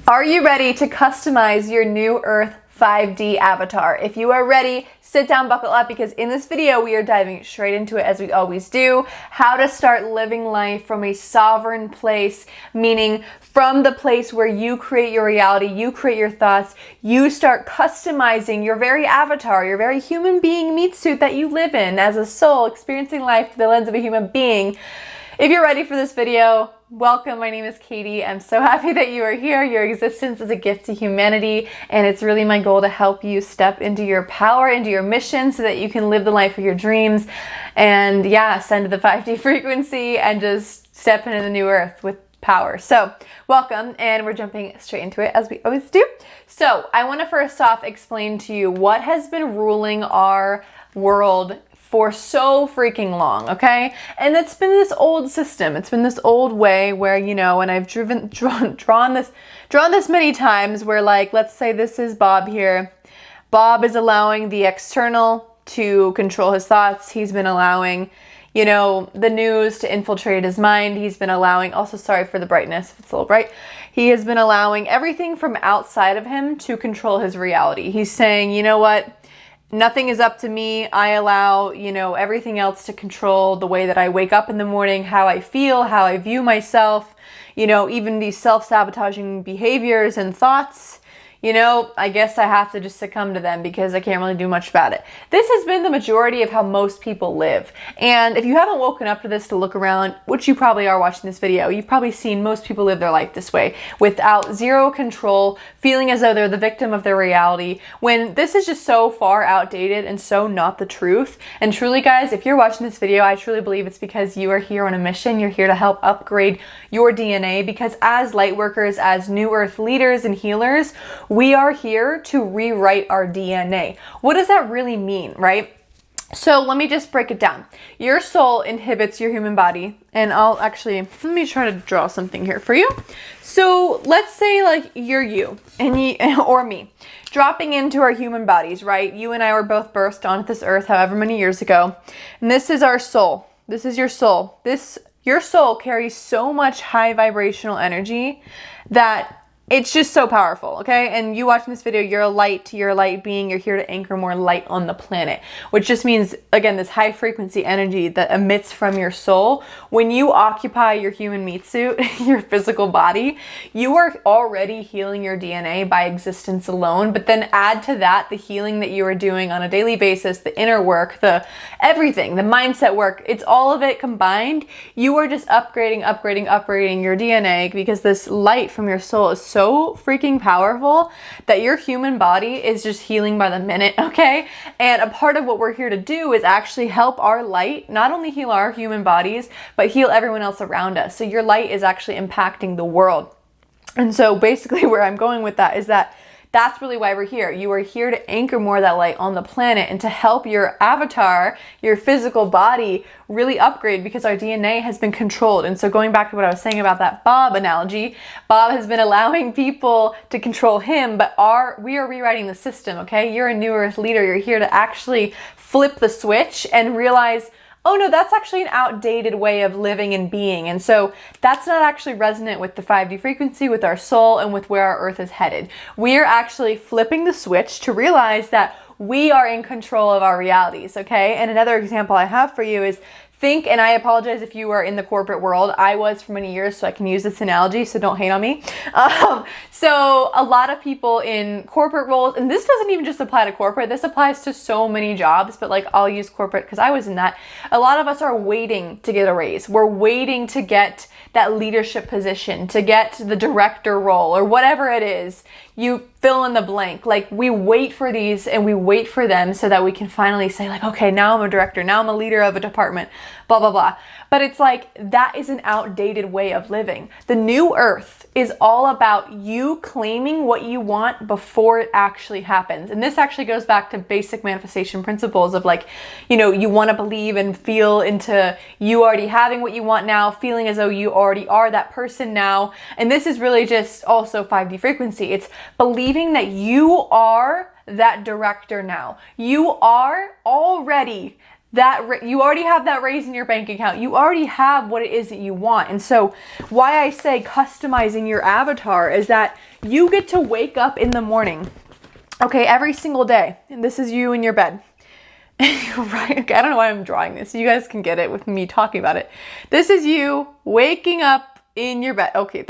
Are you ready to customize your new Earth 5D avatar? If you are ready, sit down, buckle up, because in this video we are diving straight into it as we always do. How to start living life from a sovereign place, meaning from the place where you create your reality, you create your thoughts, you start customizing your very avatar, your very human being meat suit that you live in as a soul, experiencing life through the lens of a human being. If you're ready for this video, welcome. My name is Katie. I'm so happy that you are here. Your existence is a gift to humanity, and it's really my goal to help you step into your power, into your mission, so that you can live the life of your dreams and ascend to the 5D frequency and just step into the new earth with power. So welcome, and we're jumping straight into it as we always do. So I want to first off explain to you what has been ruling our world for so freaking long, okay? And it's been this old system. It's been this old way where, and I've drawn this many times where, like, let's say this is Bob here. Bob is allowing the external to control his thoughts. He's been allowing, the news to infiltrate his mind. He's been allowing, also sorry for the brightness, if it's a little bright. He has been allowing everything from outside of him to control his reality. He's saying, you know what? Nothing is up to me. I allow, everything else to control the way that I wake up in the morning, how I feel, how I view myself, even these self-sabotaging behaviors and thoughts. I guess I have to just succumb to them because I can't really do much about it. This has been the majority of how most people live. And if you haven't woken up to this to look around, which you probably are watching this video, you've probably seen most people live their life this way, without zero control, feeling as though they're the victim of their reality, when this is just so far outdated and so not the truth. And truly, guys, if you're watching this video, I truly believe it's because you are here on a mission. You're here to help upgrade your DNA, because as light workers, as new earth leaders and healers, we are here to rewrite our DNA. What does that really mean, right? So let me just break it down. Your soul inhabits your human body, and let me try to draw something here for you. So let's say like you're you or me, dropping into our human bodies, right? You and I were both birthed onto this earth however many years ago, and this is our soul. This is your soul. Your soul carries so much high vibrational energy that it's just so powerful, okay? And you watching this video, you're a light being. You're here to anchor more light on the planet, which just means, again, this high frequency energy that emits from your soul. When you occupy your human meat suit, your physical body, you are already healing your DNA by existence alone. But then add to that the healing that you are doing on a daily basis, the inner work, the everything, the mindset work. It's all of it combined. You are just upgrading your DNA, because this light from your soul is so freaking powerful that your human body is just healing by the minute, okay? And a part of what we're here to do is actually help our light not only heal our human bodies, but heal everyone else around us. So your light is actually impacting the world. And so basically where I'm going with that is that that's really why we're here. You are here to anchor more of that light on the planet and to help your avatar, your physical body, really upgrade, because our DNA has been controlled. And so going back to what I was saying about that Bob analogy, Bob has been allowing people to control him, but we are rewriting the system, okay? You're a new earth leader. You're here to actually flip the switch and realize, oh no, that's actually an outdated way of living and being. And so that's not actually resonant with the 5D frequency, with our soul, and with where our earth is headed. We are actually flipping the switch to realize that we are in control of our realities, okay? And another example I have for you is, and I apologize if you are in the corporate world. I was for many years, so I can use this analogy, so don't hate on me. So a lot of people in corporate roles, and this doesn't even just apply to corporate, this applies to so many jobs, but like I'll use corporate because I was in that. A lot of us are waiting to get a raise. We're waiting to get that leadership position, to get the director role, or whatever it is. You fill in the blank. Like, we wait for these and we wait for them so that we can finally say, like, okay, now I'm a director, now I'm a leader of a department, blah, blah, blah. But it's like, that is an outdated way of living. The new earth is all about you claiming what you want before it actually happens. And this actually goes back to basic manifestation principles of, like, you want to believe and feel into you already having what you want now, feeling as though you already are that person now. And this is really just also 5D frequency. It's believing that you are that director now. You are already you already have that raise in your bank account. You already have what it is that you want. And so why I say customizing your avatar is that you get to wake up in the morning, okay, every single day. And this is you in your bed. Right? Okay, I don't know why I'm drawing this. You guys can get it with me talking about it. This is you waking up in your bed. Okay,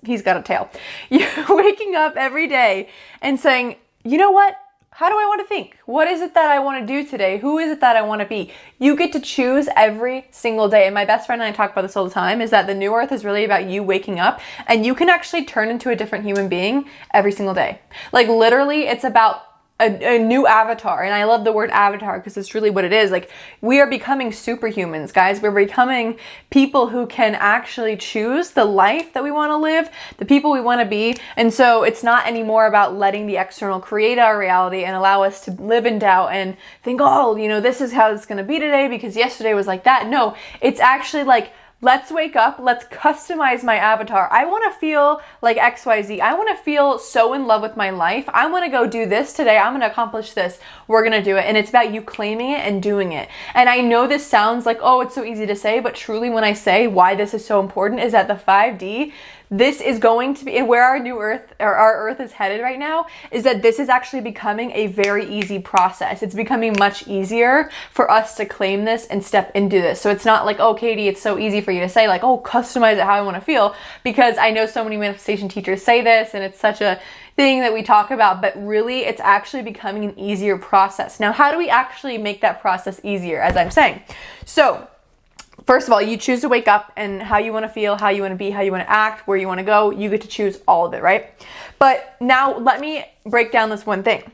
he's got a tail. You're waking up every day and saying, you know what? How do I want to think? What is it that I want to do today? Who is it that I want to be? You get to choose every single day. And my best friend and I talk about this all the time, is that the new earth is really about you waking up, and you can actually turn into a different human being every single day. Like literally, it's about a new avatar. And I love the word avatar because it's really what it is. Like, we are becoming superhumans, guys. We're becoming people who can actually choose the life that we want to live, the people we want to be. And so it's not anymore about letting the external create our reality and allow us to live in doubt and think, oh, this is how it's going to be today because yesterday was like that. No, it's actually like, let's wake up, let's customize my avatar. I want to feel like XYZ. I want to feel so in love with my life. I want to go do this today. I'm going to accomplish this. We're going to do it. And it's about you claiming it and doing it. And I know this sounds like, oh, it's so easy to say, but truly when I say why this is so important is that the 5D, this is going to be, and where our new earth, or our earth is headed right now, is that this is actually becoming a very easy process. It's becoming much easier for us to claim this and step into this. So it's not like, oh, Katie, it's so easy for you to say like, oh, customize it how I want to feel, because I know so many manifestation teachers say this and it's such a thing that we talk about, but really it's actually becoming an easier process. Now, how do we actually make that process easier, as I'm saying? So, first of all, you choose to wake up, and how you want to feel, how you want to be, how you want to act, where you want to go. You get to choose all of it, right? But now let me break down this one thing.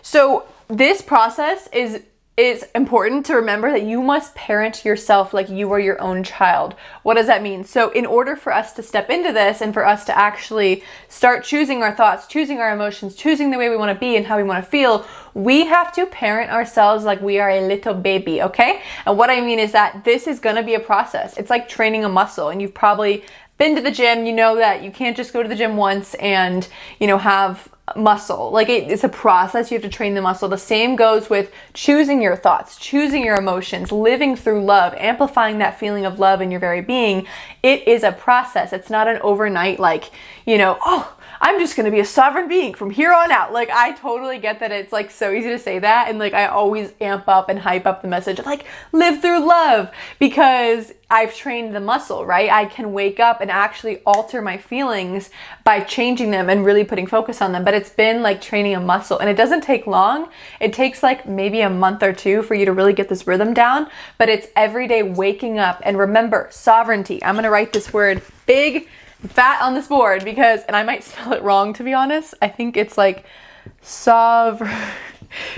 So this process is important to remember that you must parent yourself like you are your own child. What does that mean? So in order for us to step into this and for us to actually start choosing our thoughts, choosing our emotions, choosing the way we want to be and how we want to feel, we have to parent ourselves like we are a little baby, okay? And what I mean is that this is going to be a process. It's like training a muscle, and you've probably been to the gym. You know that you can't just go to the gym once and, have muscle. Like it's a process. You have to train the muscle. The same goes with choosing your thoughts, choosing your emotions, living through love, amplifying that feeling of love in your very being. It is a process. It's not an overnight like, oh, I'm just going to be a sovereign being from here on out. Like, I totally get that it's like so easy to say that. And like, I always amp up and hype up the message of like, live through love, because I've trained the muscle, right? I can wake up and actually alter my feelings by changing them and really putting focus on them. But it's been like training a muscle, and it doesn't take long. It takes like maybe a month or two for you to really get this rhythm down, but it's every day waking up. And remember, sovereignty. I'm going to write this word big fat on this board because, and I might spell it wrong to be honest. I think it's like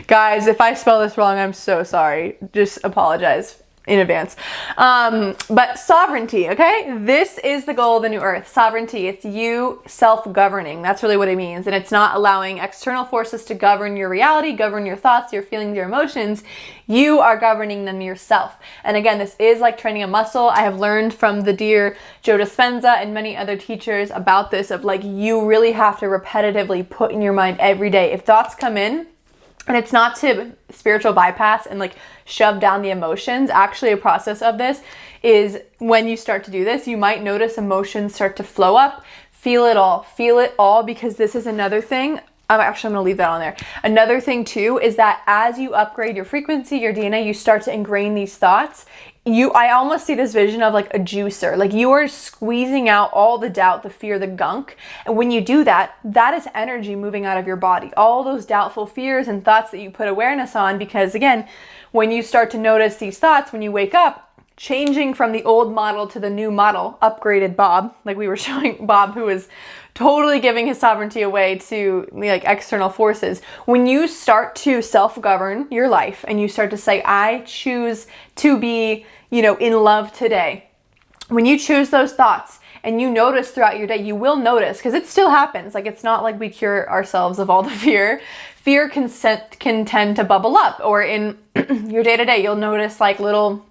Guys, if I spell this wrong, I'm so sorry. Just apologize in advance. But sovereignty, okay? This is the goal of the new earth. Sovereignty. It's you self-governing. That's really what it means. And it's not allowing external forces to govern your reality, govern your thoughts, your feelings, your emotions. You are governing them yourself. And again, this is like training a muscle. I have learned from the dear Joe Dispenza and many other teachers about this, of like, you really have to repetitively put in your mind every day. If thoughts come in, and it's not to spiritual bypass and like shove down the emotions. Actually, a process of this is when you start to do this, you might notice emotions start to flow up. Feel it all, because this is another thing. I'm going to leave that on there. Another thing too is that as you upgrade your frequency, your DNA, you start to ingrain these thoughts. I almost see this vision of like a juicer. Like you are squeezing out all the doubt, the fear, the gunk. And when you do that, that is energy moving out of your body. All those doubtful fears and thoughts that you put awareness on, because again, when you start to notice these thoughts, when you wake up, changing from the old model to the new model, upgraded Bob, like we were showing Bob, who was totally giving his sovereignty away to like external forces. When you start to self-govern your life and you start to say, I choose to be, in love today. When you choose those thoughts and you notice throughout your day, you will notice, because it still happens. Like, it's not like we cure ourselves of all the fear. Fear can tend to bubble up, or in your day-to-day, you'll notice like little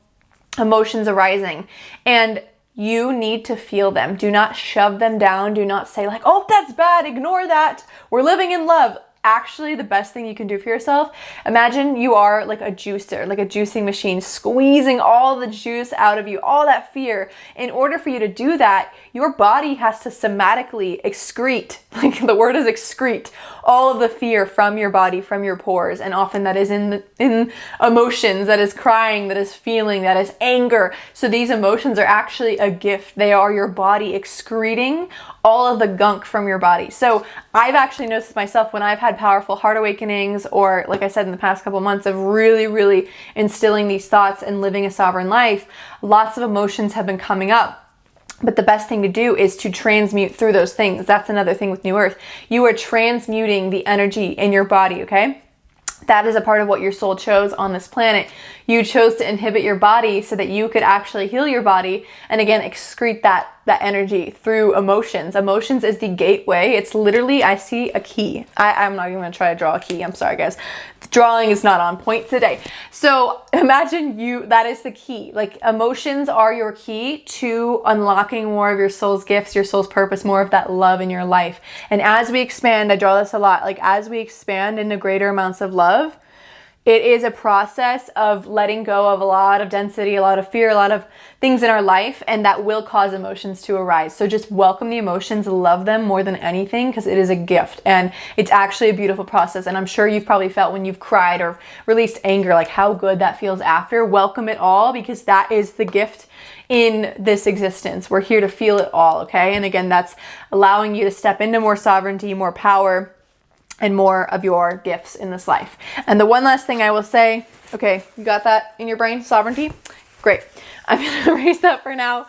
emotions arising, and you need to feel them. Do not shove them down. Do not say like, oh, that's bad. Ignore that. We're living in love. actually the best thing you can do for yourself. Imagine you are like a juicer, like a juicing machine, squeezing all the juice out of you, all that fear. In order for you to do that, your body has to somatically excrete, like the word is excrete, all of the fear from your body, from your pores. And often that is in emotions, that is crying, that is feeling, that is anger. So these emotions are actually a gift. They are your body excreting all of the gunk from your body. So I've actually noticed myself when I've had powerful heart awakenings, or like I said in the past couple months of really instilling these thoughts and living a sovereign life, lots of emotions have been coming up. But the best thing to do is to transmute through those things. That's another thing with New Earth. You are transmuting the energy in your body, okay? That is a part of what your soul chose on this planet. You chose to inhibit your body so that you could actually heal your body and again excrete that energy through emotions. Emotions is the gateway. It's literally, I see a key. I'm not even gonna try to draw a key. I'm sorry guys. The drawing is not on point today. So imagine that is the key. Like emotions are your key to unlocking more of your soul's gifts, your soul's purpose, more of that love in your life. And as we expand, I draw this a lot, like as we expand into greater amounts of love, it is a process of letting go of a lot of density, a lot of fear, a lot of things in our life, and that will cause emotions to arise. So just welcome the emotions, love them more than anything, because it is a gift and it's actually a beautiful process. And I'm sure you've probably felt when you've cried or released anger, like how good that feels after. Welcome it all, because that is the gift in this existence. We're here to feel it all, okay? And again, that's allowing you to step into more sovereignty, more power, and more of your gifts in this life. And the one last thing I will say, okay, you got that in your brain? Sovereignty? Great. I'm going to erase that for now.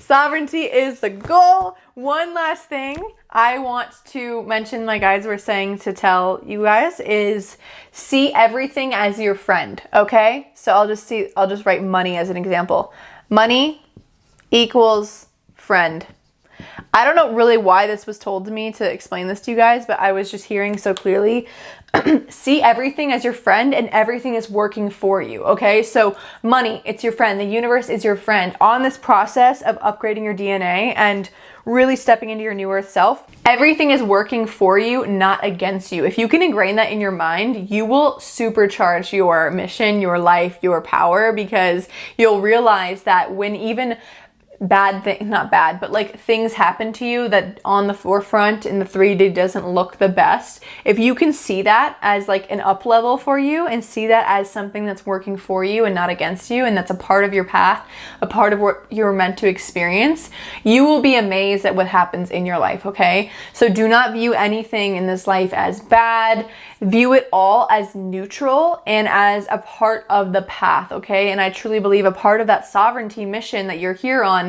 Sovereignty is the goal. One last thing I want to mention, my guides were saying to tell you guys, is see everything as your friend, okay? So I'll just write money as an example. Money equals friend. I don't know really why this was told to me to explain this to you guys, but I was just hearing so clearly. See everything as your friend, and everything is working for you, okay? So money, it's your friend. The universe is your friend. On this process of upgrading your DNA and really stepping into your new earth self, everything is working for you, not against you. If you can ingrain that in your mind, you will supercharge your mission, your life, your power, because you'll realize that when even not bad, but like things happen to you that on the forefront in the 3D doesn't look the best. If you can see that as like an up level for you and see that as something that's working for you and not against you, and that's a part of your path, a part of what you're meant to experience, you will be amazed at what happens in your life, okay? So do not view anything in this life as bad. View it all as neutral and as a part of the path, okay? And I truly believe a part of that sovereignty mission that you're here on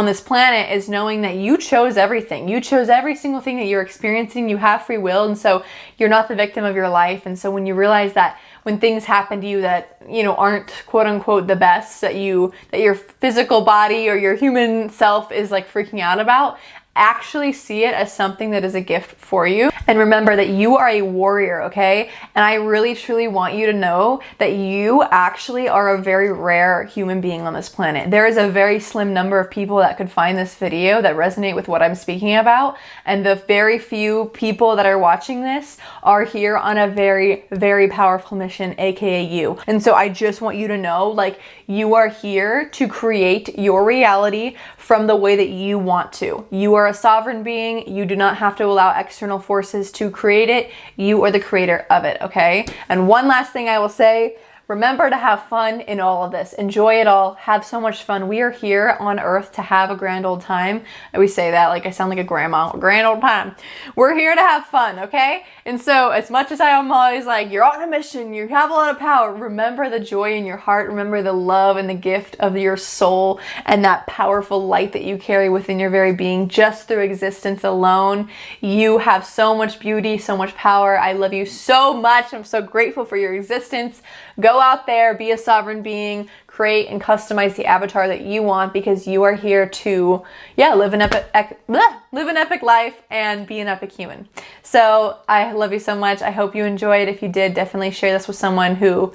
this planet is knowing that you chose everything. You chose every single thing that you're experiencing. You have free will, and so you're not the victim of your life. And so when you realize that when things happen to you that, you know, aren't quote unquote the best, that your physical body or your human self is like freaking out about, actually see it as something that is a gift for you. And remember that you are a warrior, okay? And I really truly want you to know that you actually are a very rare human being on this planet. There is a very slim number of people that could find this video that resonate with what I'm speaking about, and the very few people that are watching this are here on a very, very powerful mission, aka you. And so I just want you to know, like, you are here to create your reality from the way that you want to. You are a sovereign being. You do not have to allow external forces to create it. You are the creator of it, okay? And one last thing I will say, remember to have fun in all of this. Enjoy it all. Have so much fun. We are here on earth to have a grand old time. And we say that like I sound like a grandma. Grand old time. We're here to have fun, okay? And so as much as I am always like, you're on a mission, you have a lot of power, remember the joy in your heart. Remember the love and the gift of your soul and that powerful light that you carry within your very being. Just through existence alone, you have so much beauty, so much power. I love you so much. I'm so grateful for your existence. Go out there, be a sovereign being, create and customize the avatar that you want, because you are here to, live an epic life and be an epic human. So I love you so much. I hope you enjoyed. If you did, definitely share this with someone who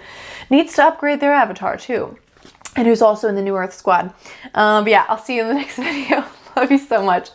needs to upgrade their avatar too, and who's also in the New Earth Squad. But yeah, I'll see you in the next video. Love you so much.